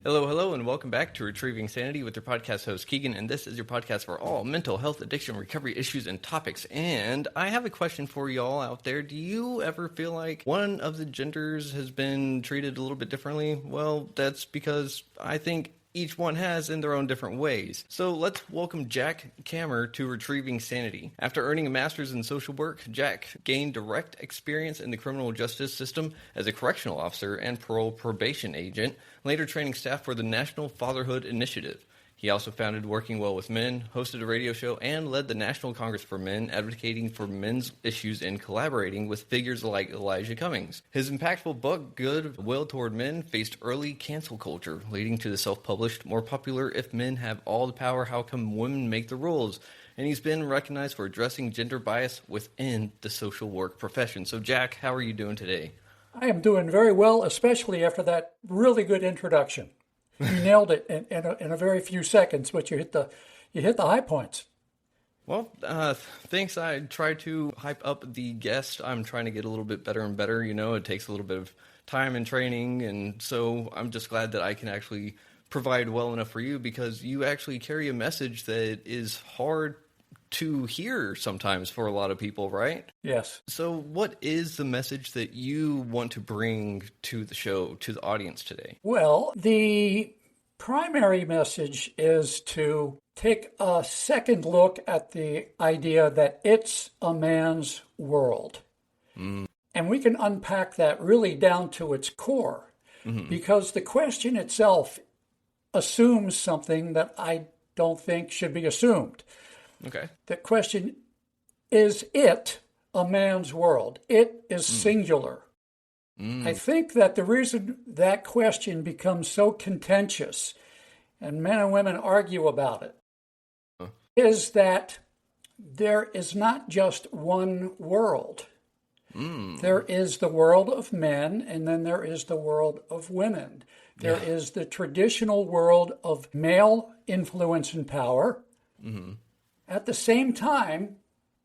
Hello, hello, and welcome back to Retrieving Sanity with your podcast host, Keegan, and this is your podcast for all mental health, addiction, recovery issues, and topics. And I have a question for y'all out there. Do you ever feel like one of the genders has been treated a little bit differently? Well, that's because I think each one has in their own different ways. So let's welcome Jack Kammer to Retrieving Sanity. After earning a master's in social work, Jack gained direct experience in the criminal justice system as a correctional officer and parole probation agent, later training staff for the National Fatherhood Initiative. He also founded Working Well with Men, hosted a radio show, and led the National Congress for Men, advocating for men's issues and collaborating with figures like Elijah Cummings. His impactful book, Good Will Toward Men, faced early cancel culture, leading to the self-published, More Popular If Men Have All the Power, How Come Women Make the Rules? And he's been recognized for addressing gender bias within the social work profession. So, Jack, how are you doing today? I am doing very well, especially after that really good introduction. You nailed it in a very few seconds, but you hit the high points. Well, thanks. I try to hype up the guest. I'm trying to get a little bit better and better. You know, it takes a little bit of time and training, and so I'm just glad that I can actually provide well enough for you, because you actually carry a message that is hard to hear sometimes for a lot of people, right? Yes. So what is the message that you want to bring to the show, to the audience today? Well, the primary message is to take a second look at the idea that it's a man's world. And we can unpack that really down to its core, because the question itself assumes something that I don't think should be assumed. Okay. The question, is it a man's world? It is singular. I think that the reason that question becomes so contentious and men and women argue about it is that there is not just one world. There is the world of men, and then there is the world of women. There is the traditional world of male influence and power. At the same time,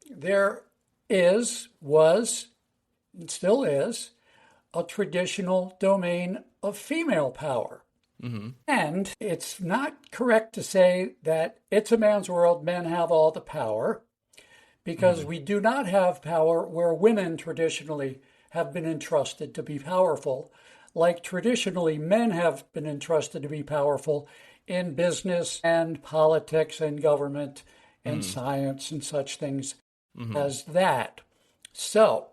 there was, and still is, a traditional domain of female power. And it's not correct to say that it's a man's world, men have all the power, because we do not have power where women traditionally have been entrusted to be powerful, like traditionally men have been entrusted to be powerful in business and politics and government and science and such things as that. So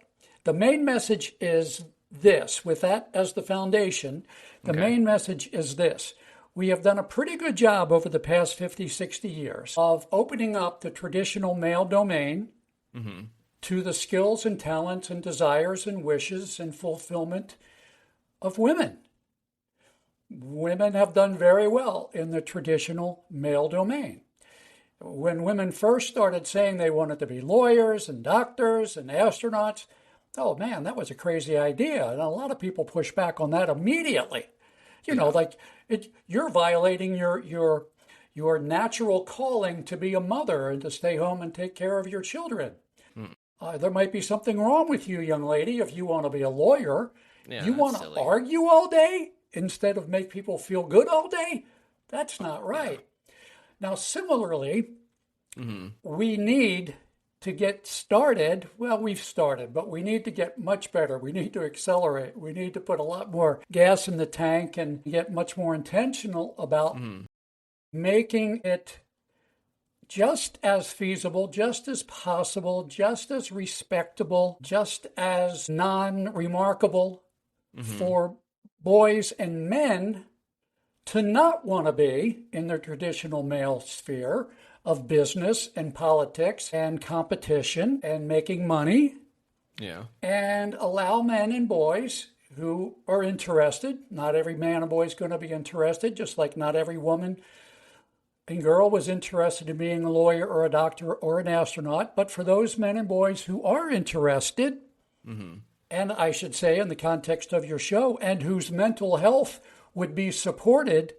the main message is this. With that as the foundation, the main message is this. We have done a pretty good job over the past 50, 60 years of opening up the traditional male domain to the skills and talents and desires and wishes and fulfillment of women. Women have done very well in the traditional male domain. When women first started saying they wanted to be lawyers and doctors and astronauts, oh man, that was a crazy idea. And a lot of people push back on that immediately. You know, like you're violating your natural calling to be a mother and to stay home and take care of your children. There might be something wrong with you, young lady, if you want to be a lawyer. You want to argue all day instead of make people feel good all day? That's not right. Now, similarly, we need to get started. Well, we've started, but we need to get much better. We need to accelerate. We need to put a lot more gas in the tank and get much more intentional about making it just as feasible, just as possible, just as respectable, just as non-remarkable for boys and men to not want to be in the traditional male sphere of business and politics and competition and making money. And allow men and boys who are interested. Not every man and boy is going to be interested, just like not every woman and girl was interested in being a lawyer or a doctor or an astronaut. But for those men and boys who are interested, and I should say in the context of your show, and whose mental health would be supported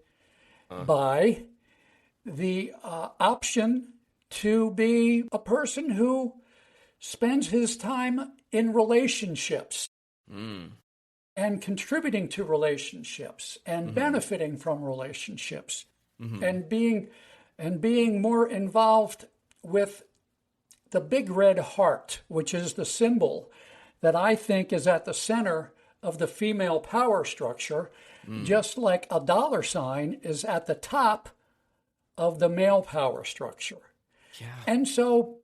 by the option to be a person who spends his time in relationships. and contributing to relationships and benefiting from relationships and being more involved with the big red heart, which is the symbol that I think is at the center of the female power structure, just like a dollar sign is at the top of the male power structure. Yeah. And so,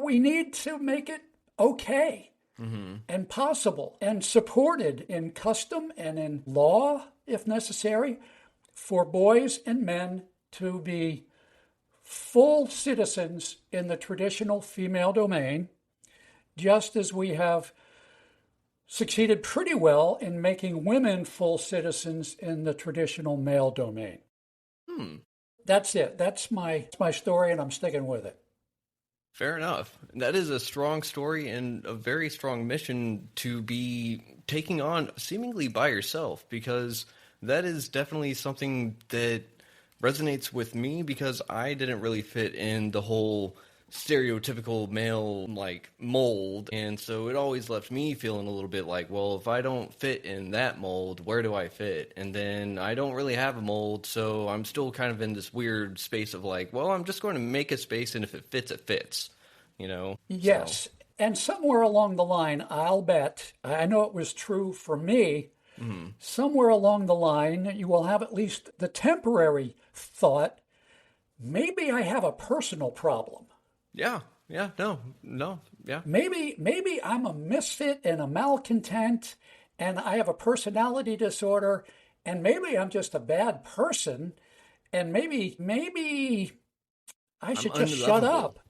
we need to make it okay and possible and supported in custom and in law, if necessary, for boys and men to be full citizens in the traditional female domain, just as we have succeeded pretty well in making women full citizens in the traditional male domain. That's it. That's my story, and I'm sticking with it. Fair enough. That is a strong story and a very strong mission to be taking on seemingly by yourself, because that is definitely something that resonates with me, because I didn't really fit in the whole stereotypical male mold, and so it always left me feeling a little bit like, well, if I don't fit in that mold, where do I fit? And then I don't really have a mold, so I'm still kind of in this weird space of well, I'm just going to make a space, and if it fits, it fits, Yes. So. And somewhere along the line, I'll bet, I know it was true for me, somewhere along the line, you will have at least the temporary thought, maybe I have a personal problem. Yeah. No. Yeah. Maybe I'm a misfit and a malcontent, and I have a personality disorder, and maybe I'm just a bad person, and maybe I should just shut up.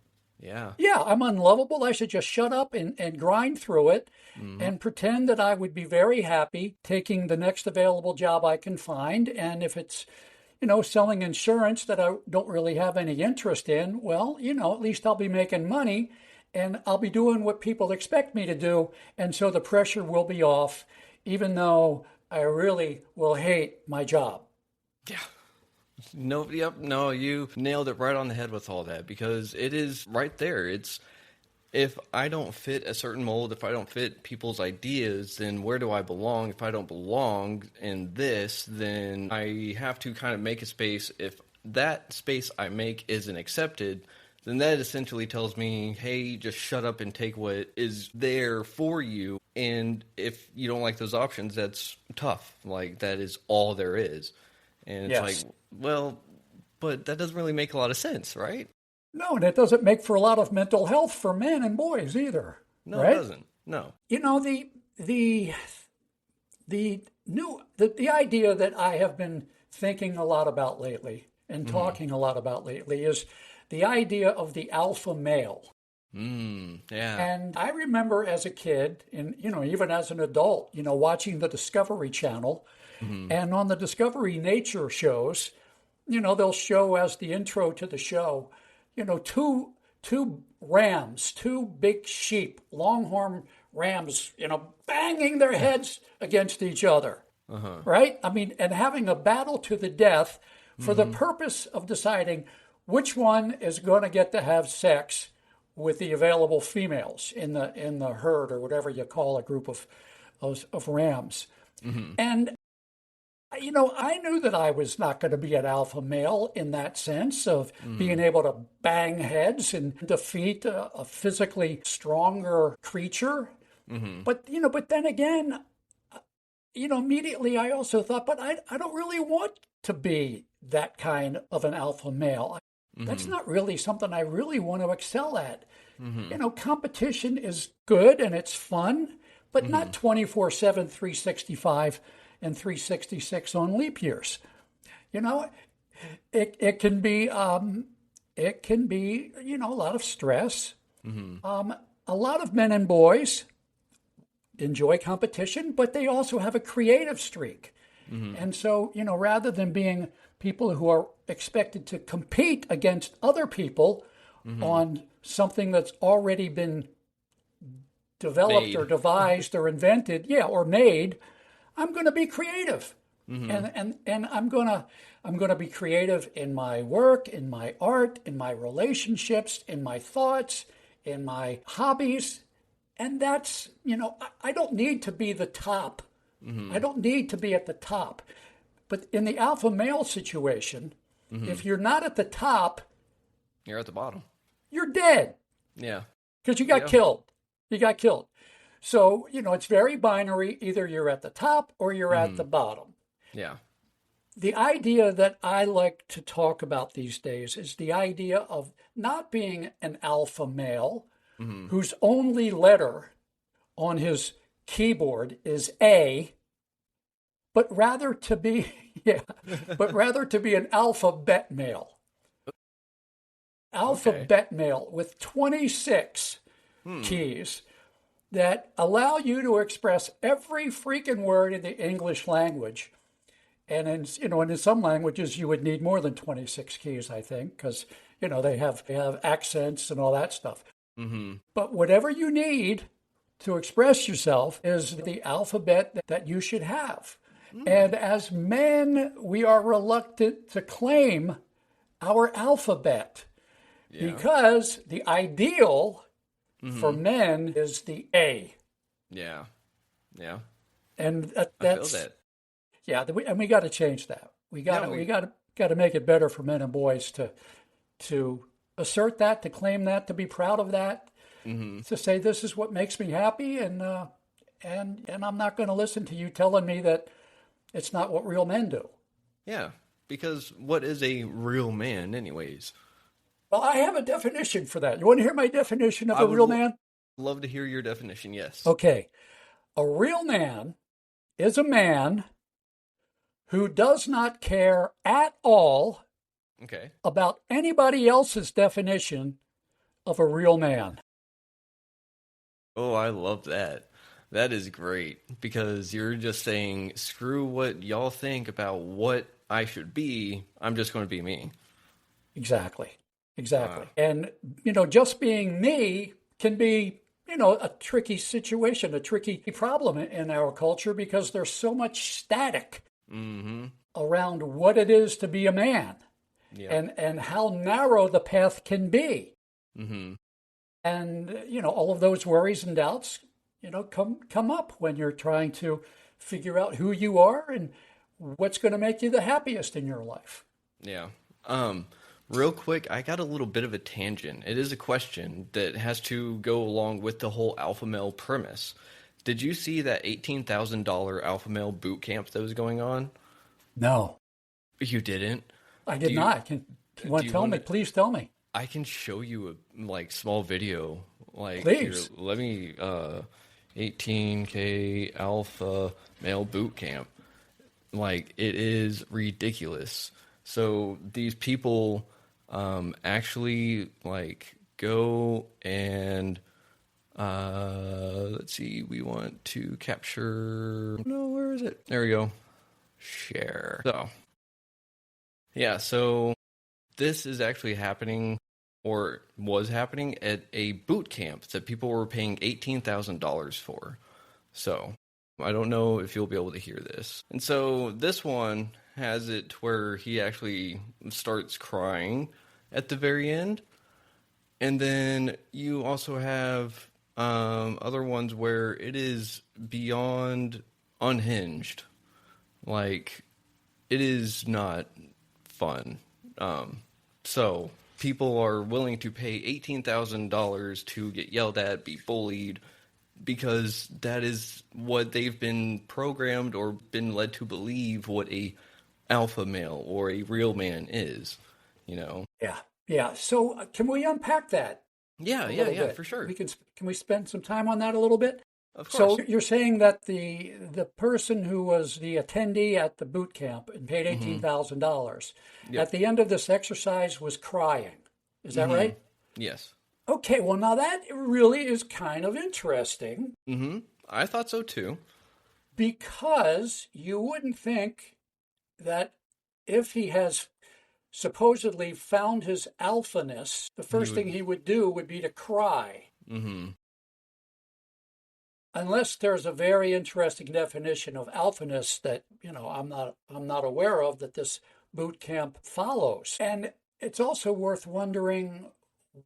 Yeah, I'm unlovable. I should just shut up and grind through it and pretend that I would be very happy taking the next available job I can find. And if it's, selling insurance that I don't really have any interest in, well, at least I'll be making money and I'll be doing what people expect me to do. And so the pressure will be off, even though I really will hate my job. Yeah. No, you nailed it right on the head with all that, because it is right there. It's, if I don't fit a certain mold, if I don't fit people's ideas, then where do I belong? If I don't belong in this, then I have to kind of make a space. If that space I make isn't accepted, then that essentially tells me, hey, just shut up and take what is there for you. And if you don't like those options, that's tough. That is all there is. And it's well, but that doesn't really make a lot of sense, right? No, and it doesn't make for a lot of mental health for men and boys either. No, right? It doesn't. No. The idea that I have been thinking a lot about lately and talking a lot about lately is the idea of the alpha male. Yeah. And I remember as a kid, and even as an adult, watching the Discovery Channel, and on the Discovery Nature shows, they'll show as the intro to the show, two rams, two big sheep, longhorn rams, banging their heads against each other, right? I mean, and having a battle to the death for the purpose of deciding which one is going to get to have sex with the available females in the herd, or whatever you call a group of rams. And I knew that I was not going to be an alpha male in that sense of being able to bang heads and defeat a physically stronger creature. But then again, immediately I also thought, but I don't really want to be that kind of an alpha male. That's not really something I really want to excel at. Competition is good and it's fun, but not 24/7, 365 and 366 on leap years. It can be a lot of stress. A lot of men and boys enjoy competition, but they also have a creative streak. And so, rather than being people who are expected to compete against other people on something that's already been developed or devised or invented, or made, I'm going to be creative, and I'm going to be creative in my work, in my art, in my relationships, in my thoughts, in my hobbies, And that's, I don't need to be the top. I don't need to be at the top. But in the alpha male situation, if you're not at the top, You're at the bottom. you're dead Yeah. because you got killed. You got killed. So, it's very binary. Either you're at the top or you're at the bottom. Yeah. The idea that I like to talk about these days is the idea of not being an alpha male whose only letter on his keyboard is A, but rather to be, an alphabet male. Alphabet male with 26 keys that allow you to express every freaking word in the English language. And in some languages you would need more than 26 keys, I think, because they have accents and all that stuff. But whatever you need to express yourself is the alphabet that you should have. And as men, we are reluctant to claim our alphabet because the ideal for men is the A. Yeah. Yeah. And that's that. Yeah, and we got to change that. We got to make it better for men and boys to assert that, to claim that, to be proud of that, to say this is what makes me happy, and I'm not going to listen to you telling me that it's not what real men do. Yeah, because what is a real man, anyways? Well, I have a definition for that. You want to hear my definition of a real man? Love to hear your definition. Yes. Okay, a real man is a man who does not care at all about anybody else's definition of a real man. Oh, I love that. That is great because you're just saying, screw what y'all think about what I should be. I'm just going to be me. Exactly. And, just being me can be, a tricky situation, a tricky problem in our culture because there's so much static around what it is to be a man and how narrow the path can be. And, all of those worries and doubts, come up when you're trying to figure out who you are and what's going to make you the happiest in your life. Yeah. Real quick, I got a little bit of a tangent. It is a question that has to go along with the whole alpha male premise. Did you see that $18,000 alpha male boot camp that was going on? No. You didn't? I did not. You want to tell me? Please tell me. I can show you a small video. Please. Here, let me 18K alpha male boot camp. It is ridiculous. So these people actually go and let's see, we want to capture, no, where is it? There we go. Share. So this is actually happening, or was happening, at a boot camp that people were paying $18,000 for. So I don't know if you'll be able to hear this. And so this one has it where he actually starts crying at the very end. And then you also have other ones where it is beyond unhinged. It is not fun. So people are willing to pay $18,000 to get yelled at, be bullied, because that is what they've been programmed or been led to believe what a alpha male or a real man is, Yeah. So can we unpack that? Yeah, for sure. Can we spend some time on that a little bit? Of course. So you're saying that the person who was the attendee at the boot camp and paid $18,000 at the end of this exercise was crying. Is that right? Yes. Okay, well, now that really is kind of interesting. I thought so too. Because you wouldn't think that if he has supposedly found his alphaness, the first thing he would do would be to cry. Unless there's a very interesting definition of alphaness that, I'm not aware of, that this boot camp follows. And it's also worth wondering,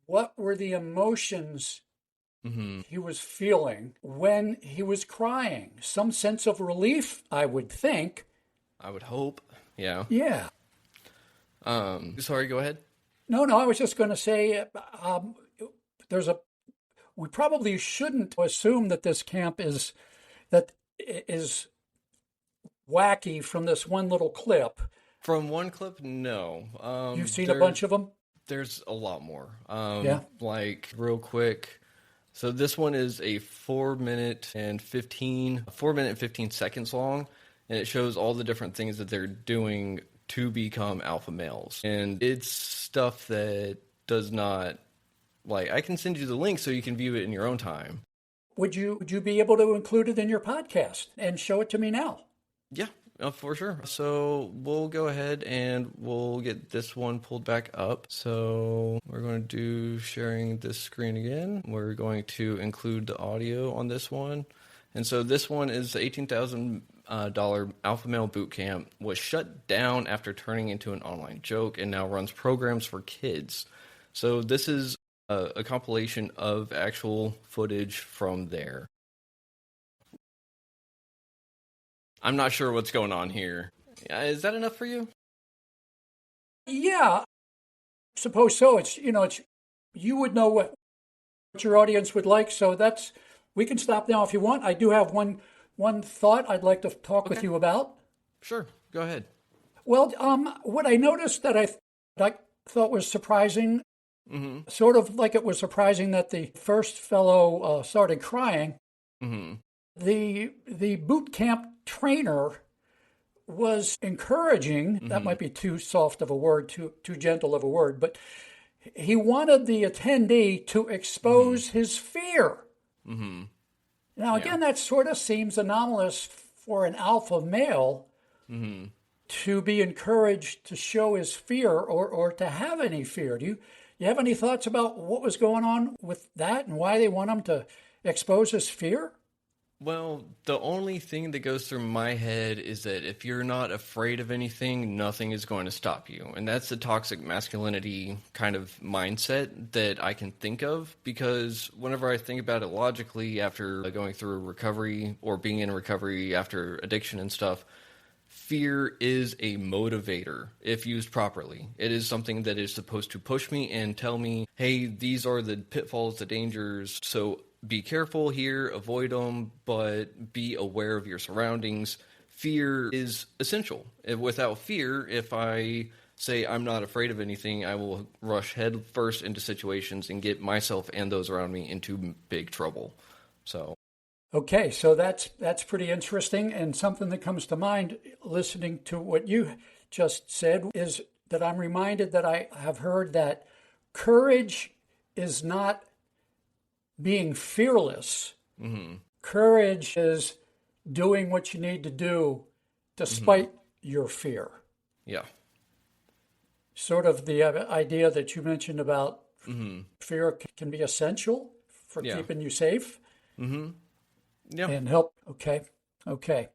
what were the emotions he was feeling when he was crying. Some sense of relief, I would think. I would hope. Yeah. Yeah. Sorry, go ahead. No, I was just going to say there's a. We probably shouldn't assume that this camp is wacky from this one little clip. From one clip, no. You've seen a bunch of them? There's a lot more. Yeah. Like, real quick. So this one is a 4 minute and 15 seconds long, and it shows all the different things that they're doing to become alpha males. And it's stuff that does not, like, I can send you the link so you can view it in your own time. Would you be able to include it in your podcast and show it to me now? Yeah, for sure. So we'll go ahead and we'll get this one pulled back up. So we're going to do sharing this screen again. We're going to include the audio on this one. And so this one is the $18,000 Alpha Male Bootcamp, was shut down after turning into an online joke and now runs programs for kids. So this is a compilation of actual footage from there. I'm not sure what's going on here. Is that enough for you? Yeah, I suppose so. It's you would know what your audience would like. So we can stop now if you want. I do have one thought I'd like to talk with you about. Sure, go ahead. Well, what I noticed that I thought was surprising, sort of like it was surprising that the first fellow started crying. The boot camp trainer was encouraging. That might be too soft of a word, too gentle of a word, but he wanted the attendee to expose his fear. Now, again, that sort of seems anomalous for an alpha male to be encouraged to show his fear or to have any fear. Do you have any thoughts about what was going on with that and why they want him to expose his fear? Well, the only thing that goes through my head is that if you're not afraid of anything, nothing is going to stop you. And that's the toxic masculinity kind of mindset that I can think of, because whenever I think about it logically after going through recovery or being in recovery after addiction and stuff, fear is a motivator if used properly. It is something that is supposed to push me and tell me, hey, these are the pitfalls, the dangers, so be careful here, avoid them, but be aware of your surroundings. Fear is essential. Without fear, if I say I'm not afraid of anything, I will rush head first into situations and get myself and those around me into big trouble. Okay, so that's pretty interesting, and something that comes to mind listening to what you just said is that I'm reminded that I have heard that courage is not being fearless. Courage is doing what you need to do despite your fear. Yeah. Sort of the idea that you mentioned about fear can be essential for keeping you safe. Yeah. And help. Okay.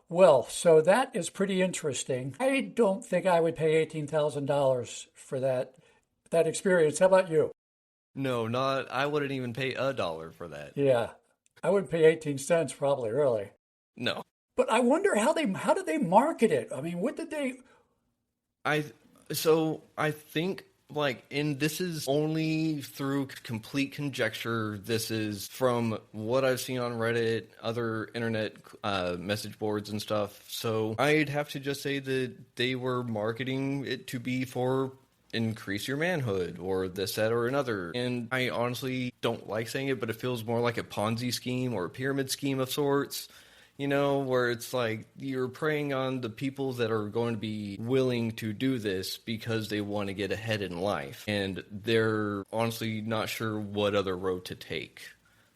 Well, so that is pretty interesting. I don't think I would pay $18,000 for that experience. How about you? No, I wouldn't even pay $1 for that. Yeah. I wouldn't pay 18 cents probably, really. No. But I wonder how did they market it? I mean, what did they... I think, this is only through complete conjecture. This is from what I've seen on Reddit, other internet message boards and stuff. So I'd have to just say that they were marketing it to be for increase your manhood or this, that, or another. And I honestly don't like saying it, but it feels more like a Ponzi scheme or a pyramid scheme of sorts. Where it's like you're preying on the people that are going to be willing to do this because they want to get ahead in life. And they're honestly not sure what other road to take.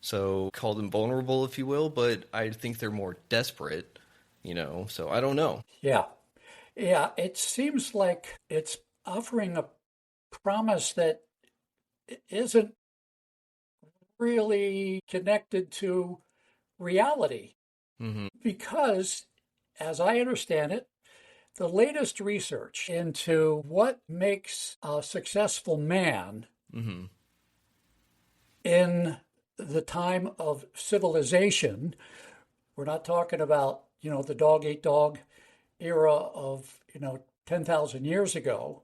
So call them vulnerable, if you will, but I think they're more desperate, so I don't know. Yeah. It seems like it's offering a promise that isn't really connected to reality. Because, as I understand it, the latest research into what makes a successful man in the time of civilization, we're not talking about, the dog eat dog era of, 10,000 years ago,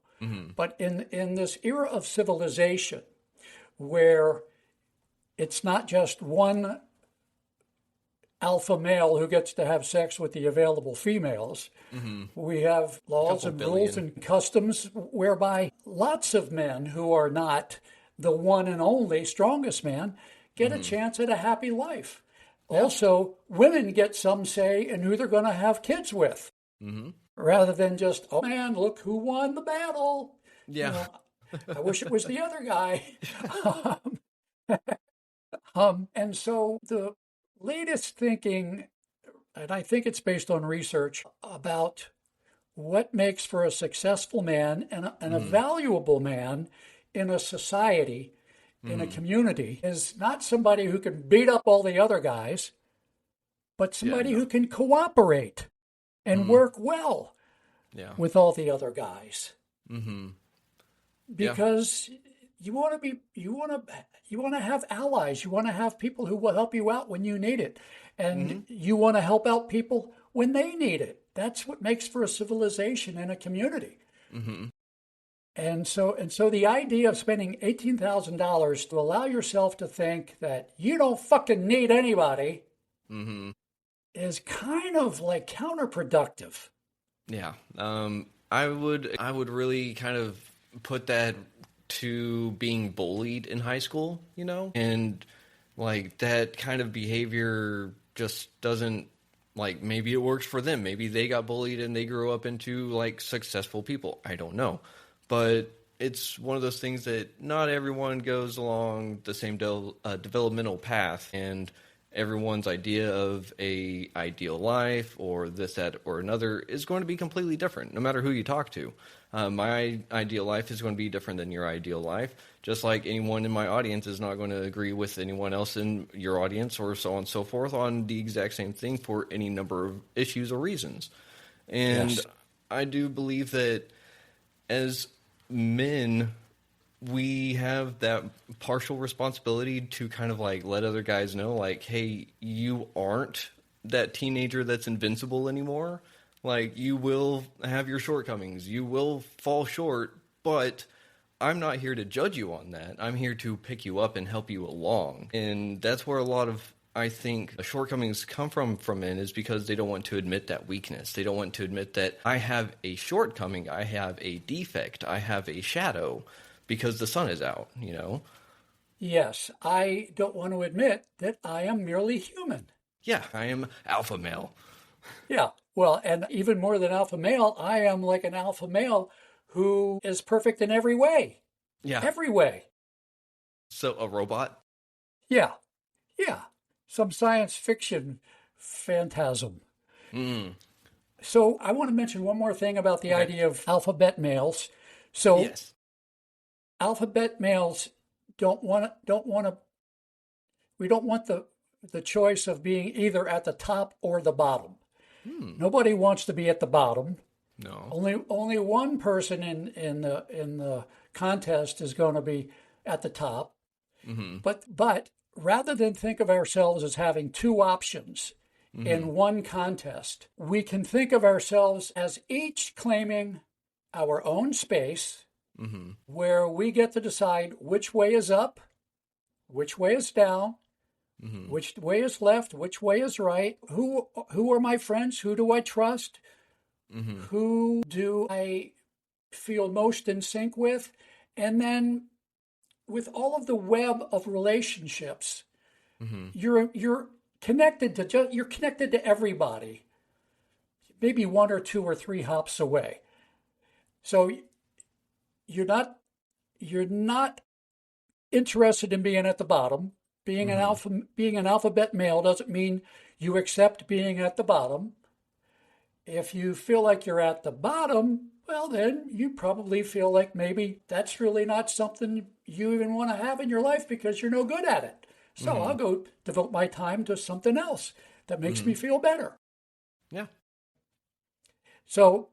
but in this era of civilization where it's not just one alpha male who gets to have sex with the available females. We have laws and rules and customs whereby lots of men who are not the one and only strongest man get a chance at a happy life. Yeah. Also, women get some say in who they're going to have kids with, rather than just, oh man, look who won the battle. Yeah. I wish it was the other guy. And so the latest thinking, and I think it's based on research about what makes for a successful man and a valuable man in a society, in a community, is not somebody who can beat up all the other guys, but somebody who can cooperate and work well with all the other guys. Because you want to have allies. You want to have people who will help you out when you need it. And you want to help out people when they need it. That's what makes for a civilization and a community. And so the idea of spending $18,000 to allow yourself to think that you don't fucking need anybody is kind of like counterproductive. Yeah. I would really kind of put that to being bullied in high school, and like that kind of behavior just doesn't, like, maybe it works for them. Maybe they got bullied and they grew up into like successful people. I don't know. But it's one of those things that not everyone goes along the same developmental path, and everyone's idea of a ideal life or this, that, or another is going to be completely different, no matter who you talk to. My ideal life is going to be different than your ideal life, just like anyone in my audience is not going to agree with anyone else in your audience, or so on and so forth, on the exact same thing for any number of issues or reasons. And I do believe that as men, we have that partial responsibility to kind of like let other guys know, like, hey, you aren't that teenager that's invincible anymore. Like, you will have your shortcomings. You will fall short, but I'm not here to judge you on that. I'm here to pick you up and help you along. And that's where a lot of, I think, shortcomings come from men, is because they don't want to admit that weakness. They don't want to admit that I have a shortcoming, I have a defect, I have a shadow, because the sun is out, Yes, I don't want to admit that I am merely human. Yeah, I am alpha male. Yeah, well, and even more than alpha male, I am like an alpha male who is perfect in every way. Yeah. Every way. So a robot? Yeah. Some science fiction phantasm. So I want to mention one more thing about the idea of alphabet males. So yes. Alphabet males we don't want the choice of being either at the top or the bottom. Nobody wants to be at the bottom. No. Only one person in the contest is going to be at the top. But rather than think of ourselves as having two options in one contest, we can think of ourselves as each claiming our own space, where we get to decide which way is up, which way is down, which way is left, which way is right, who are my friends, who do I trust, who do I feel most in sync with, and then with all of the web of relationships, you're connected to everybody, maybe one or two or three hops away. So you're not interested in being at the bottom. Being an alphabet male doesn't mean you accept being at the bottom. If you feel like you're at the bottom, well, then you probably feel like maybe that's really not something you even want to have in your life because you're no good at it. So I'll go devote my time to something else that makes me feel better. Yeah. So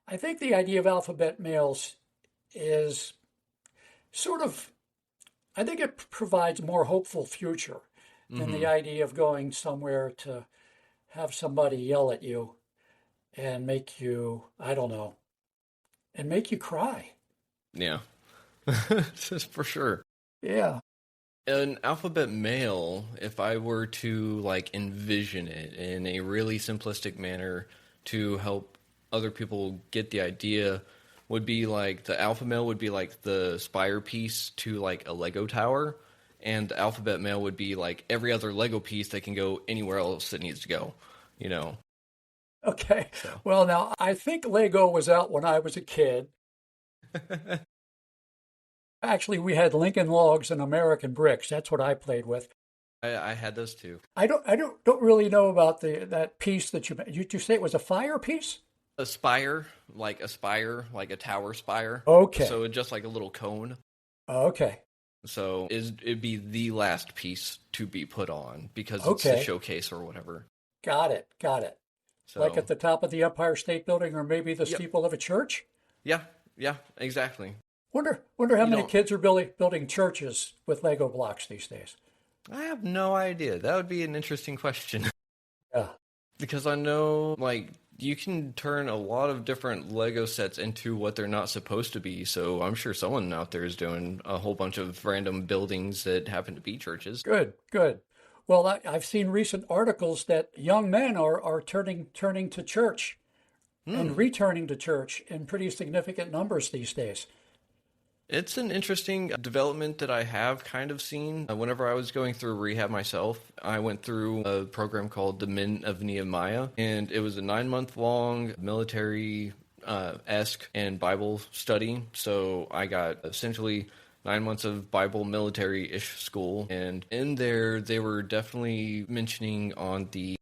I think the idea of alphabet males is sort of I think it provides a more hopeful future than the idea of going somewhere to have somebody yell at you and make you, I don't know, and make you cry. Yeah. For sure. Yeah. An alphabet male, if I were to like envision it in a really simplistic manner to help other people get the idea, would be like the alpha male would be like the spire piece to like a Lego tower, and the alphabet male would be like every other Lego piece that can go anywhere else it needs to go, you know. Okay. So Well, now I think Lego was out when I was a kid. Actually, we had Lincoln Logs and American Bricks. That's what I played with. I had those too. I don't really know about that piece that you say it was a fire piece? A spire, like a tower spire. Okay. So just like a little cone. Okay. So it'd be the last piece to be put on because it's the Okay. showcase or whatever. Got it. Got it. Like So at the top of the Empire State Building or maybe the yep, steeple of a church? yeah, exactly. Wonder how You many don't. kids are building churches with Lego blocks these days. I have no idea. That would be an interesting question Yeah. because I know like you can turn a lot of different Lego sets into what they're not supposed to be. So I'm sure someone out there is doing a whole bunch of random buildings that happen to be churches. Good, good. Well, I've seen recent articles that young men are turning to church and Hmm. returning to church in pretty significant numbers these days. It's an interesting development that I have kind of seen. Whenever I was going through rehab myself, I went through a program called the Men of Nehemiah, and it was a 9-month long military esque and Bible study. So I got essentially 9 months of Bible military ish school, and in there they were definitely mentioning on the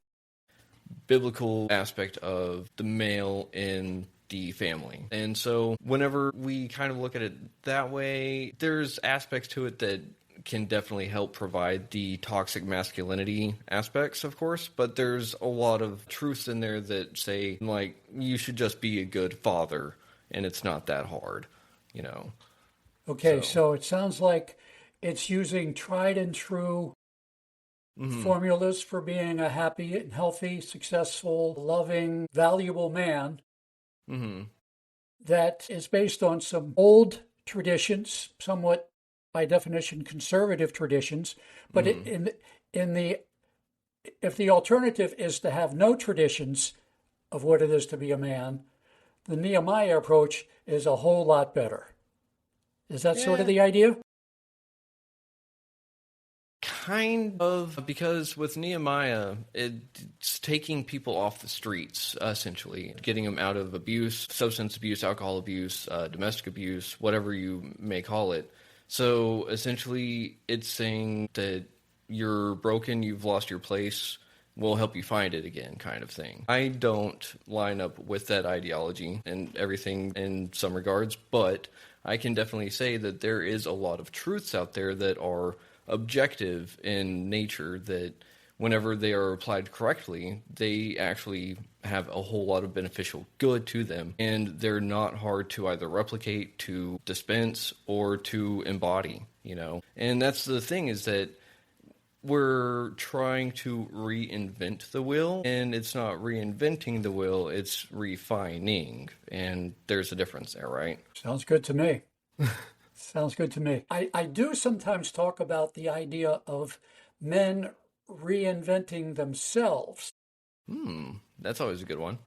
biblical aspect of the male in the family. And so whenever we kind of look at it that way, there's aspects to it that can definitely help provide the toxic masculinity aspects, of course, but there's a lot of truths in there that say, like, you should just be a good father, and it's not that hard, you know? Okay, So, so it sounds like it's using tried and true hmm formulas for being a happy and healthy, successful, loving, valuable man hmm that is based on some old traditions, somewhat by definition conservative traditions, but hmm in the if the alternative is to have no traditions of what it is to be a man, the Nehemiah approach is a whole lot better. Is that sort of yeah, the idea? kind of, because with Nehemiah, it's taking people off the streets, essentially, getting them out of abuse, substance abuse, alcohol abuse, domestic abuse, whatever you may call it. So essentially, it's saying that you're broken, you've lost your place, we'll help you find it again, kind of thing. I don't line up with that ideology and everything in some regards, but I can definitely say that there is a lot of truths out there that are objective in nature that whenever they are applied correctly, they actually have a whole lot of beneficial good to them. And they're not hard to either replicate, to dispense, or to embody, you know? And that's the thing is that we're trying to reinvent the wheel, and it's not reinventing the wheel, it's refining. And there's a difference there, right? Sounds good to me. Sounds good to me. I do sometimes talk about the idea of men reinventing themselves That's always a good one.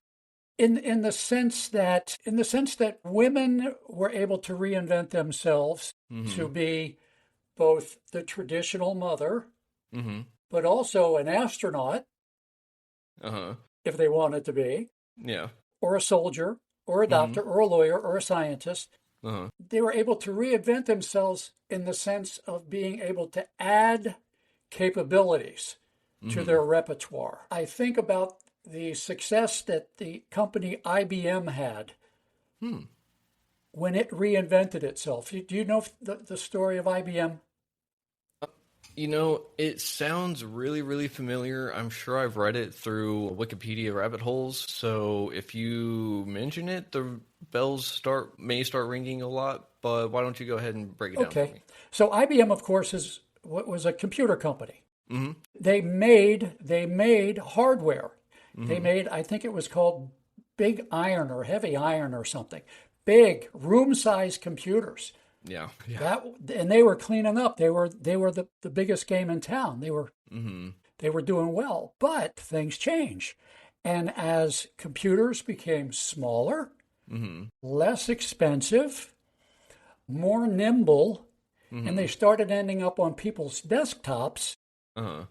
in the sense that women were able to reinvent themselves Mm-hmm. to be both the traditional mother, Mm-hmm. but also an astronaut, Uh-huh. if they wanted to be, Yeah. or a soldier, or a Mm-hmm. doctor, or a lawyer, or a scientist. Uh-huh. They were able to reinvent themselves in the sense of being able to add capabilities to Mm-hmm. their repertoire. I think about the success that the company IBM had Hmm. when it reinvented itself. Do you know the story of IBM? You know, it sounds really, really familiar. I'm sure I've read it through Wikipedia rabbit holes. So if you mention it, the may start ringing a lot, but why don't you go ahead and break it down for Okay. me? So IBM, of course, was a computer company. Mm-hmm. They made hardware. Mm-hmm. They made, I think it was called big iron or heavy iron or something. Big room-sized computers. Yeah. And they were cleaning up. They were the biggest game in town. Mm-hmm. They were doing well, but things change. And as computers became smaller, Mm-hmm. less expensive, more nimble, Mm-hmm. and they started ending up on people's desktops, Uh-huh.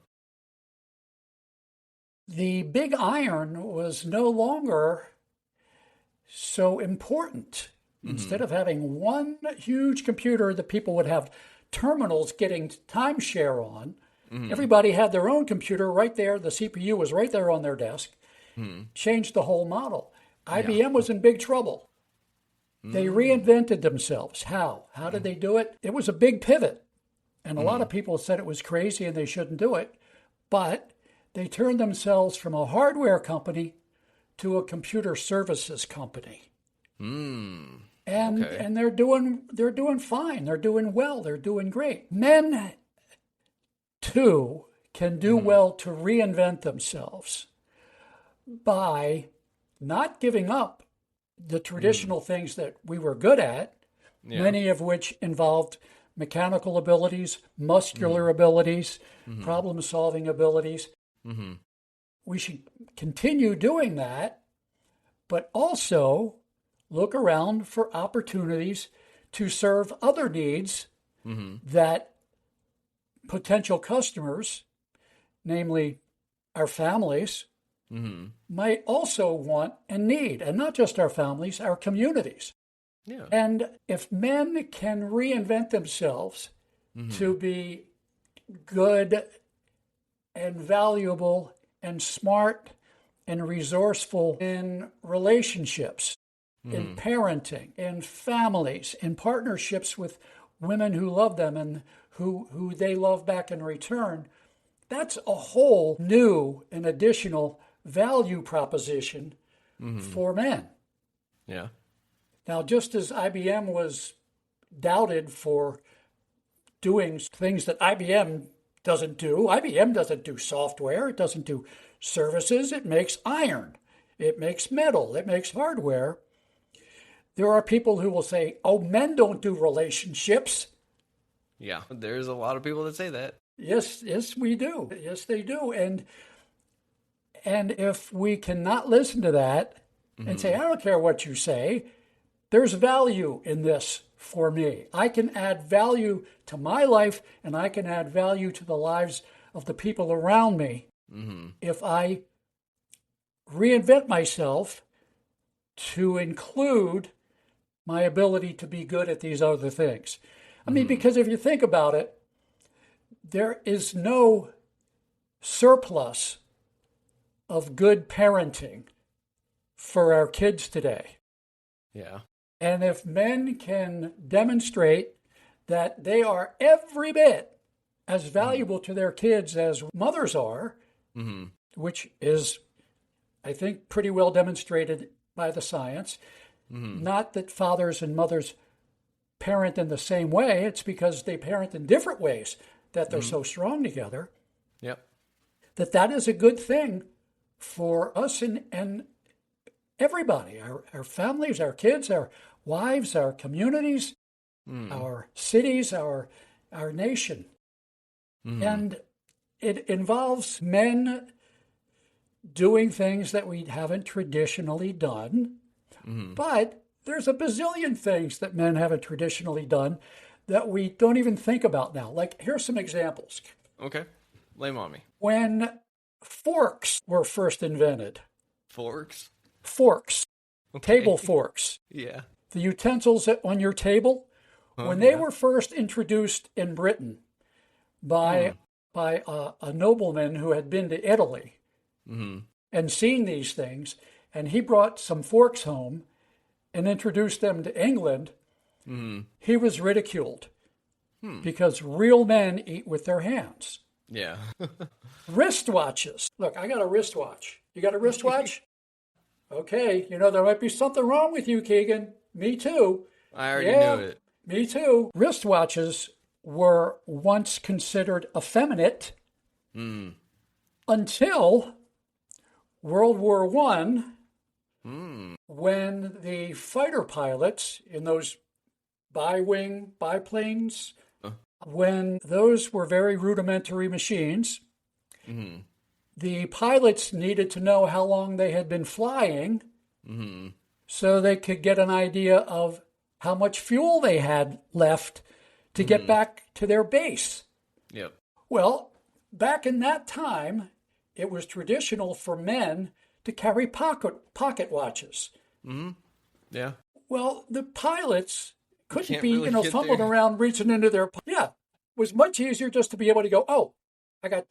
the big iron was no longer so important. Mm-hmm. Instead of having one huge computer that people would have terminals getting timeshare on, Mm-hmm. everybody had their own computer right there. The CPU was right there on their desk. Mm-hmm. Changed the whole model. Yeah. IBM was in big trouble. They reinvented themselves. How? How did they do it? It was a big pivot. And a lot of people said it was crazy and they shouldn't do it. But they turned themselves from a hardware company to a computer services company. Mm. And Okay. and they're doing fine. They're doing well. They're doing great. Men too can do well to reinvent themselves by not giving up the traditional things that we were good at, Yeah. many of which involved mechanical abilities, muscular abilities, problem solving abilities. Mm-hmm. We should continue doing that, but also look around for opportunities to serve other needs Mm-hmm. that potential customers, namely our families, Mm-hmm. might also want and need, and not just our families, our communities. Yeah. And if men can reinvent themselves to be good and valuable and smart and resourceful in relationships, in parenting, in families, in partnerships with women who love them and who they love back in return, that's a whole new and additional value proposition for men. Yeah. Now, just as IBM was doubted for doing things that IBM doesn't do, IBM doesn't do software, it doesn't do services, it makes iron, it makes metal, it makes hardware. There are people who will say, oh, men don't do relationships. Yeah. There's a lot of people that say that. Yes, we do. Yes, they do. And if we cannot listen to that and say, I don't care what you say, there's value in this for me. I can add value to my life and I can add value to the lives of the people around me if I reinvent myself to include my ability to be good at these other things. I mean, because if you think about it, there is no surplus of good parenting for our kids today. Yeah. And if men can demonstrate that they are every bit as valuable to their kids as mothers are, which is, I think, pretty well demonstrated by the science, not that fathers and mothers parent in the same way, it's because they parent in different ways that they're so strong together, Yep. that is a good thing for us and everybody, our families, our kids, our wives, our communities, our cities, our nation. And it involves men doing things that we haven't traditionally done, but there's a bazillion things that men haven't traditionally done that we don't even think about now. Like, here's some examples. Okay. Lay 'em on me. When forks were first invented, Forks. forks, Okay. table forks, Yeah. the utensils on your table, when they were first introduced in Britain by a nobleman who had been to Italy and seen these things, and he brought some forks home and introduced them to England, he was ridiculed because real men eat with their hands. Yeah. Wristwatches. Look, I got a wristwatch. You got a wristwatch? Okay, there might be something wrong with you, Keegan. Me too. I already knew it. Me too. Wristwatches were once considered effeminate until World War I, when the fighter pilots in those bi-wing biplanes, when those were very rudimentary machines, the pilots needed to know how long they had been flying so they could get an idea of how much fuel they had left to get back to their base. Yep. Well, back in that time, it was traditional for men to carry pocket watches. Yeah. Well, the pilots couldn't be, really fumbling around reaching into their. Yeah, it was much easier just to be able to go. Oh, I got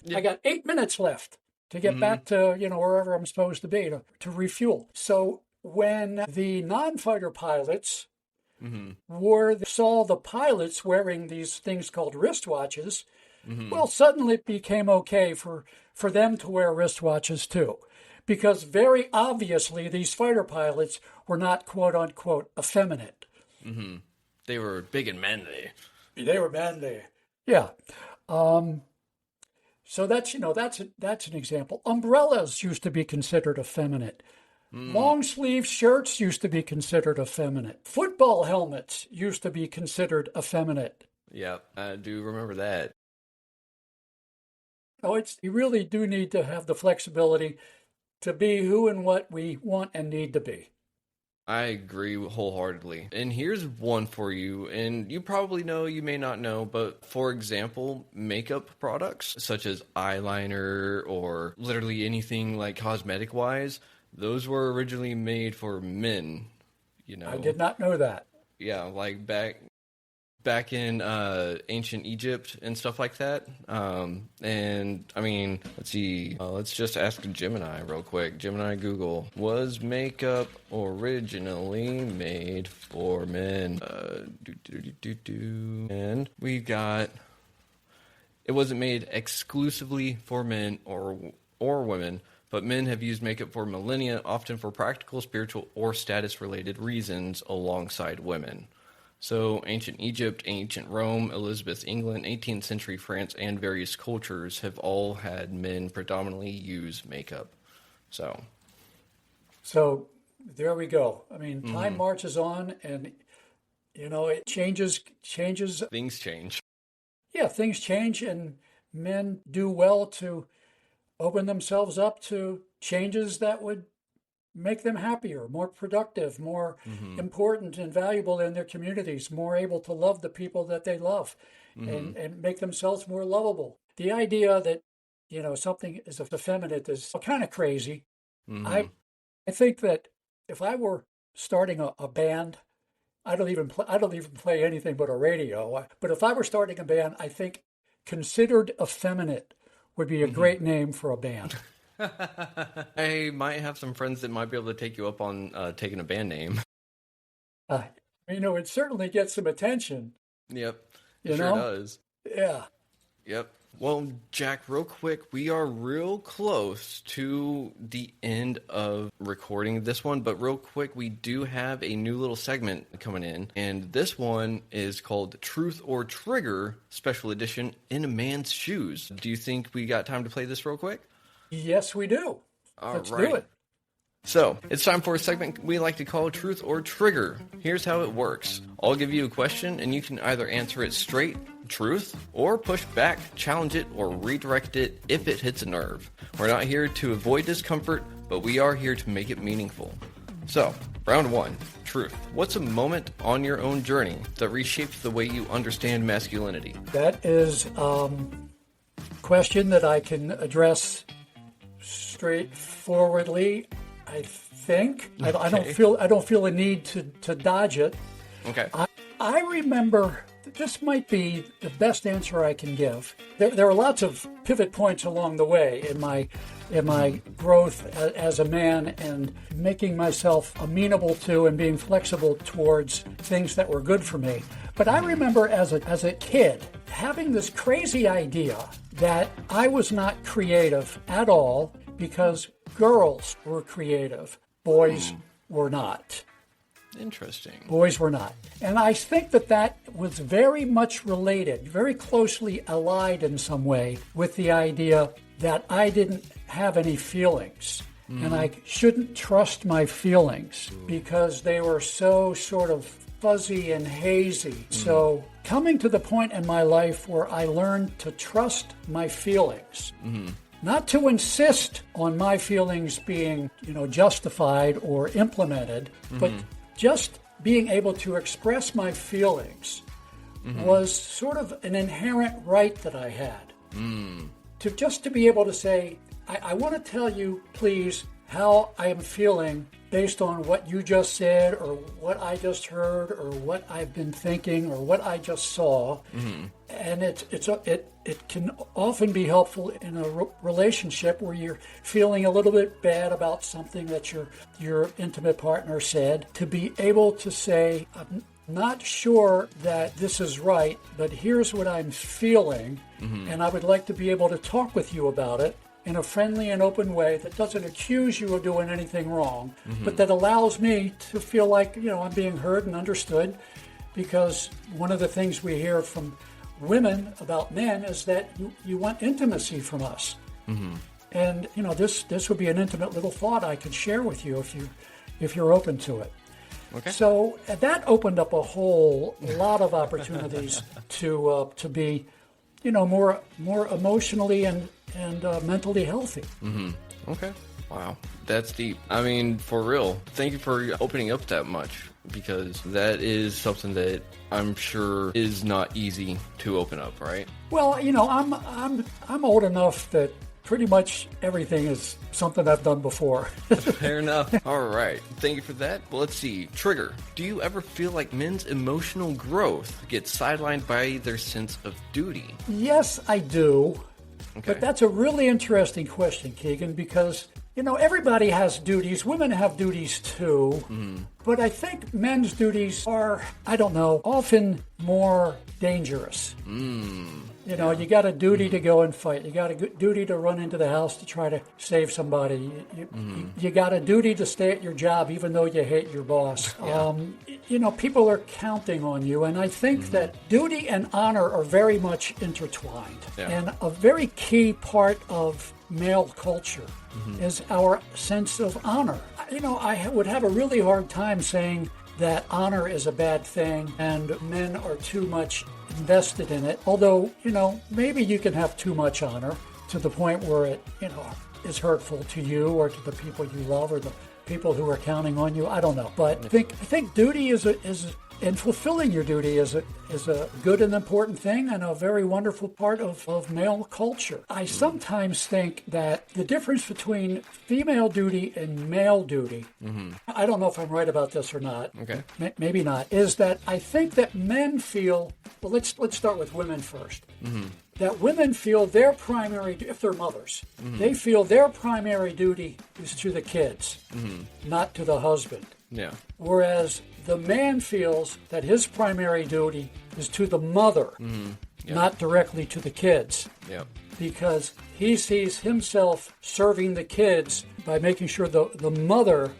8 minutes left to get back to wherever I'm supposed to be to refuel. So when the non-fighter pilots saw the pilots wearing these things called wristwatches, well, suddenly it became okay for them to wear wristwatches too, because very obviously these fighter pilots were not quote unquote effeminate. They were big and manly. They were manly. Yeah. So that's an example. Umbrellas used to be considered effeminate. Long sleeve shirts used to be considered effeminate. Football helmets used to be considered effeminate. Yep, I do remember that. Oh, you really do need to have the flexibility to be who and what we want and need to be. I agree wholeheartedly. And here's one for you, and you probably know, you may not know, but for example, makeup products such as eyeliner or literally anything like cosmetic-wise, those were originally made for men, I did not know that. Yeah, like back in ancient Egypt and stuff like that. And I mean, let's see. Let's just ask Gemini real quick. Gemini Google. Was makeup originally made for men? And we got, it wasn't made exclusively for men or women, but men have used makeup for millennia, often for practical, spiritual, or status-related reasons alongside women. So ancient Egypt, ancient Rome, Elizabeth's England, 18th century France, and various cultures have all had men predominantly use makeup. So there we go. I mean, time marches on, and it changes. Things change. Yeah, things change, and men do well to open themselves up to changes that would make them happier, more productive, more important and valuable in their communities, more able to love the people that they love, and make themselves more lovable. The idea that, something is effeminate is kind of crazy. I think that if I were starting a band, I don't even play anything but a radio. But if I were starting a band, I think Considered Effeminate would be a great name for a band. I might have some friends that might be able to take you up on taking a band name. It certainly gets some attention. Yep, it sure does. Yeah. Yep. Well, Jack, real quick, we are real close to the end of recording this one, but real quick, we do have a new little segment coming in, and this one is called Truth or Trigger Special Edition in a Man's Shoes. Do you think we got time to play this real quick? Yes, we do. Let's do it. So, it's time for a segment we like to call Truth or Trigger. Here's how it works. I'll give you a question, and you can either answer it straight, truth, or push back, challenge it, or redirect it if it hits a nerve. We're not here to avoid discomfort, but we are here to make it meaningful. So, round one, truth. What's a moment on your own journey that reshaped the way you understand masculinity? That is a question that I can address straightforwardly, I think. Okay. I don't feel a need to dodge it. Okay. I remember, this might be the best answer I can give. There are lots of pivot points along the way in my growth as a man and making myself amenable to and being flexible towards things that were good for me. But I remember as a kid having this crazy idea that I was not creative at all because girls were creative. Boys were not. Interesting. Boys were not. And I think that was very much related, very closely allied in some way with the idea that I didn't have any feelings. And I shouldn't trust my feelings because they were so sort of fuzzy and hazy. So coming to the point in my life where I learned to trust my feelings, not to insist on my feelings being, justified or implemented, but just being able to express my feelings was sort of an inherent right that I had. To be able to say, I want to tell you, please, how I am feeling based on what you just said or what I just heard or what I've been thinking or what I just saw. And it can often be helpful in a relationship where you're feeling a little bit bad about something that your intimate partner said, to be able to say, I'm not sure that this is right, but here's what I'm feeling, and I would like to be able to talk with you about it in a friendly and open way that doesn't accuse you of doing anything wrong, but that allows me to feel like, I'm being heard and understood. Because one of the things we hear from women about men is that you want intimacy from us. And, this would be an intimate little thought I could share with you if you're open to it. Okay. So that opened up a whole lot of opportunities to be, more emotionally and mentally healthy. Okay. Wow. That's deep. I mean, for real. Thank you for opening up that much, because that is something that I'm sure is not easy to open up, right? Well, I'm old enough that pretty much everything is something I've done before. Fair enough. All right. Thank you for that. Well, let's see. Trigger. Do you ever feel like men's emotional growth gets sidelined by their sense of duty? Yes, I do. Okay. But that's a really interesting question, Keegan, because, everybody has duties. Women have duties too. But I think men's duties are, often more dangerous. You got a duty to go and fight. You got a duty to run into the house to try to save somebody. You got a duty to stay at your job even though you hate your boss. People are counting on you. And I think that duty and honor are very much intertwined. And a very key part of male culture is our sense of honor. I would have a really hard time saying that honor is a bad thing and men are too much invested in it. Although, maybe you can have too much honor to the point where it, is hurtful to you or to the people you love or the people who are counting on you. I don't know. But I think duty and fulfilling your duty is a good and important thing and a very wonderful part of male culture. I sometimes think that the difference between female duty and male duty, I don't know if I'm right about this or not, maybe not, is that I think that men feel, well, let's start with women first, that women feel their primary, if they're mothers, they feel their primary duty is to the kids, not to the husband. Yeah. Whereas the man feels that his primary duty is to the mother, not directly to the kids. Yeah. Because he sees himself serving the kids by making sure the mother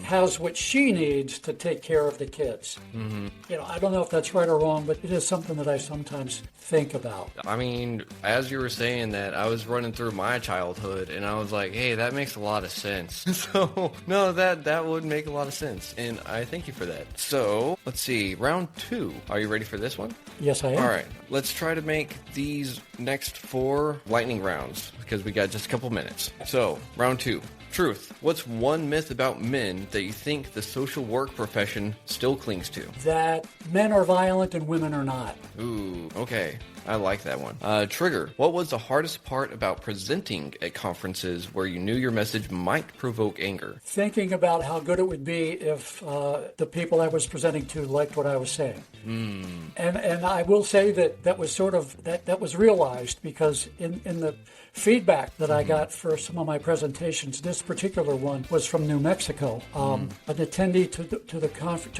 has what she needs to take care of the kids. I don't know if that's right or wrong, but it is something that I sometimes think about. I mean, as you were saying that, I was running through my childhood, and I was like, hey, that makes a lot of sense. So, no, that would make a lot of sense, and I thank you for that. So, let's see, round 2. Are you ready for this one? Yes, I am. All right, let's try to make these next 4 lightning rounds, because we got just a couple minutes. So, round 2. Truth. What's one myth about men that you think the social work profession still clings to? That men are violent and women are not. Ooh, okay. I like that one. Trigger. What was the hardest part about presenting at conferences where you knew your message might provoke anger? Thinking about how good it would be if the people I was presenting to liked what I was saying. And I will say that was sort of, that was realized because in the feedback that I got for some of my presentations, this particular one was from New Mexico. An attendee to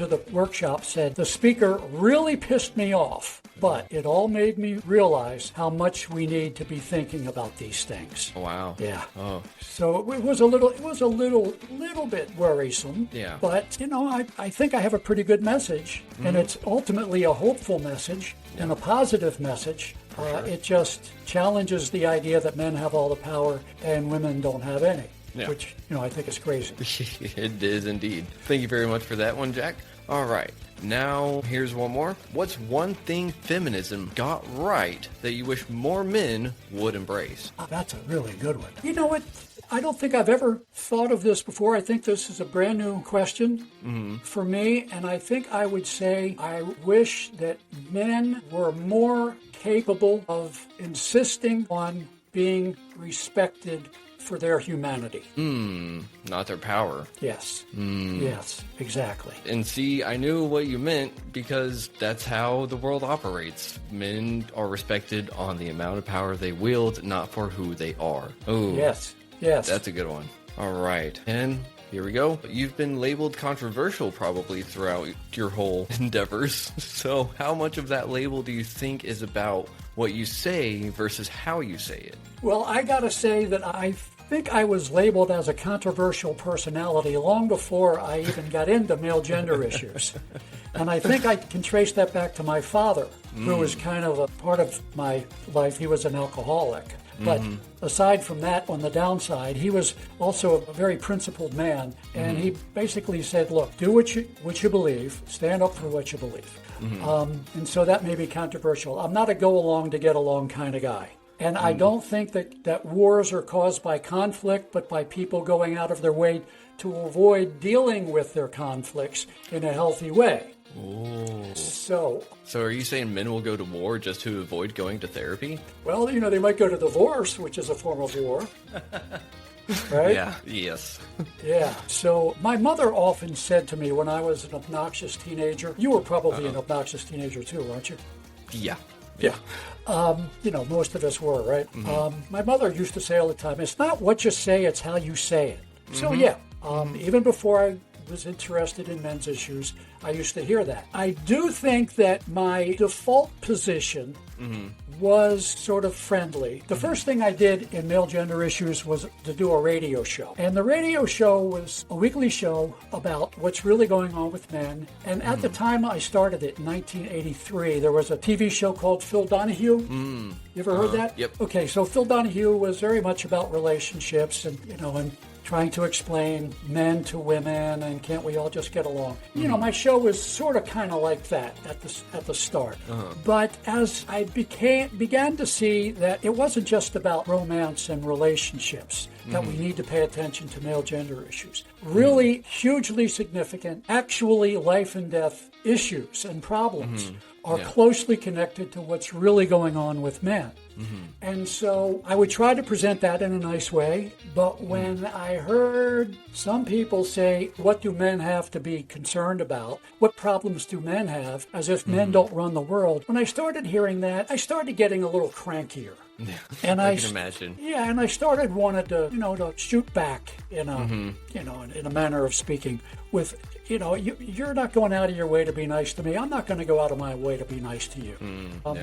the workshop said, the speaker really pissed me off But it all made me realize how much we need to be thinking about these things. Wow. Yeah. Oh. So it was a little bit worrisome. Yeah. But, I think I have a pretty good message, and it's ultimately a hopeful message and a positive message. Sure. It just challenges the idea that men have all the power and women don't have any, which, I think is crazy. It is indeed. Thank you very much for that one, Jack. All right. Now, here's one more. What's one thing feminism got right that you wish more men would embrace? Oh, that's a really good one. You know what? I don't think I've ever thought of this before. I think this is a brand new question for me, and I think I would say I wish that men were more capable of insisting on being respected for their humanity. Not their power. Yes. Yes, exactly. And see, I knew what you meant because that's how the world operates. Men are respected on the amount of power they wield, not for who they are. Oh, yes. That's a good one. All right. And here we go. You've been labeled controversial probably throughout your whole endeavors. So how much of that label do you think is about what you say versus how you say it? Well, I got to say that I think I was labeled as a controversial personality long before I even got into male gender issues. And I think I can trace that back to my father, who was kind of a part of my life. He was an alcoholic. But aside from that, on the downside, he was also a very principled man. And he basically said, look, do what you believe, stand up for what you believe. And so that may be controversial. I'm not a go-along to get along kind of guy. And I don't think that wars are caused by conflict, but by people going out of their way to avoid dealing with their conflicts in a healthy way. Ooh. So are you saying men will go to war just to avoid going to therapy? Well, they might go to divorce, which is a form of war. Right? Yeah. Yes. Yeah. So my mother often said to me when I was an obnoxious teenager, you were probably an obnoxious teenager too, weren't you? Yeah. Yeah. Most of us were, right? My mother used to say all the time, it's not what you say, it's how you say it. So yeah, even before I was interested in men's issues, I used to hear that. I do think that my default position was sort of friendly. The first thing I did in male gender issues was to do a radio show. And the radio show was a weekly show about what's really going on with men. And at the time I started it in 1983, there was a TV show called Phil Donahue. You ever heard that? Yep. Okay, so Phil Donahue was very much about relationships and, and trying to explain men to women and can't we all just get along. My show was sort of kind of like that at the start. But as I began to see that it wasn't just about romance and relationships, that we need to pay attention to male gender issues. Really hugely significant, actually life and death issues and problems are closely connected to what's really going on with men. And so I would try to present that in a nice way, but when I heard some people say, what do men have to be concerned about? What problems do men have? As if men don't run the world. When I started hearing that, I started getting a little crankier. And I can imagine. Yeah, and I started wanting to, to shoot back in a, in a manner of speaking with, you're not going out of your way to be nice to me. I'm not going to go out of my way to be nice to you.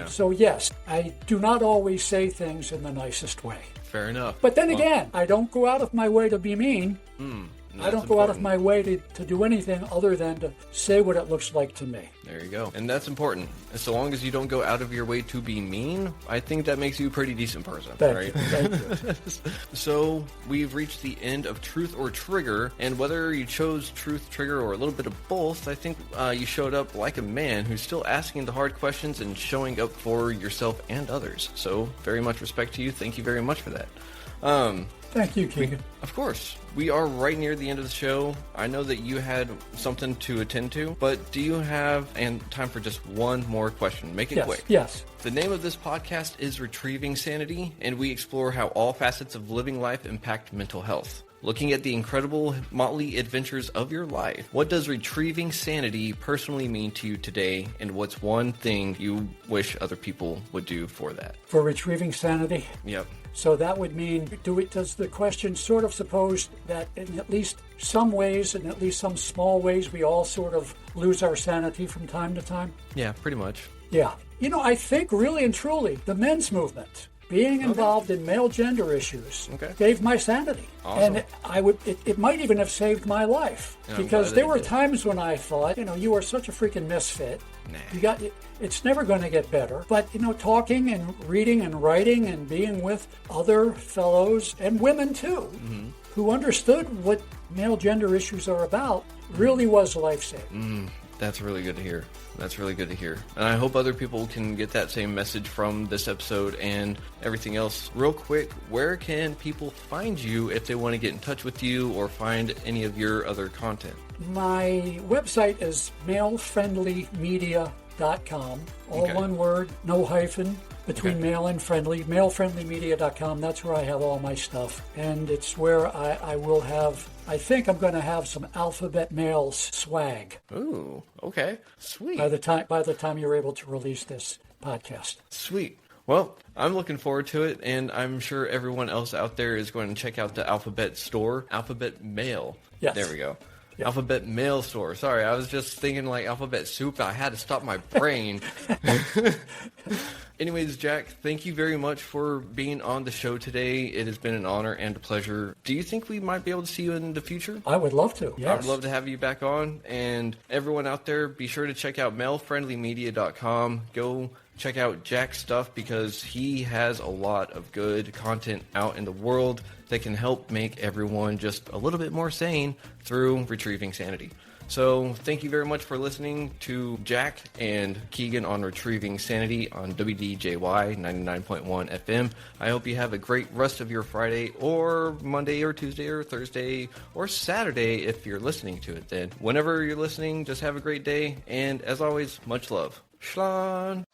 So yes, I do not always say things in the nicest way. Fair enough. But then again, I don't go out of my way to be mean. I don't go out of my way to do anything other than to say what it looks like to me. There you go. And that's important. So long as you don't go out of your way to be mean, I think that makes you a pretty decent person. Thank you. So we've reached the end of Truth or Trigger, and whether you chose Truth, Trigger, or a little bit of both, I think you showed up like a man who's still asking the hard questions and showing up for yourself and others. So very much respect to you. Thank you very much for that. Thank you, Keegan. Of course. We are right near the end of the show. I know that you had something to attend to, but do you have time for just one more question? Make it quick. Yes. The name of this podcast is Retrieving Sanity, and we explore how all facets of living life impact mental health. Looking at the incredible motley adventures of your life, what does retrieving sanity personally mean to you today, and what's one thing you wish other people would do for that? For retrieving sanity? Yep. So that would mean, does the question sort of suppose that in at least some ways, in at least some small ways, we all sort of lose our sanity from time to time? Yeah, pretty much. Yeah. I think really and truly the men's movement, being involved in male gender issues, gave my sanity. Awesome. And it might even have saved my life. Because there were times when I thought, you are such a freaking misfit. Nah. It's never going to get better. But, talking and reading and writing and being with other fellows and women too, who understood what male gender issues are about, really was life-saving. That's really good to hear. And I hope other people can get that same message from this episode and everything else. Real quick, where can people find you if they want to get in touch with you or find any of your other content? My website is malefriendlymedia.com. All one word, no hyphen between male and friendly. Malefriendlymedia.com. That's where I have all my stuff. And it's where I will have, I think I'm going to have some Alphabet Males swag. Ooh, okay. Sweet. By the time you're able to release this podcast. Sweet. Well, I'm looking forward to it, and I'm sure everyone else out there is going to check out the Alphabet store. Alphabet Male. Yes. There we go. Yeah. Alphabet Male store. Sorry, I was just thinking like Alphabet Soup. I had to stop my brain. Anyways, Jack, thank you very much for being on the show today. It has been an honor and a pleasure. Do you think we might be able to see you in the future? I would love to, yes. I would love to have you back on. And everyone out there, be sure to check out malefriendlymedia.com. Go check out Jack's stuff because he has a lot of good content out in the world that can help make everyone just a little bit more sane through retrieving sanity. So thank you very much for listening to Jack and Keegan on Retrieving Sanity on WDJY 99.1 FM. I hope you have a great rest of your Friday or Monday or Tuesday or Thursday or Saturday if you're listening to it then. Whenever you're listening, just have a great day. And as always, much love. Schlan.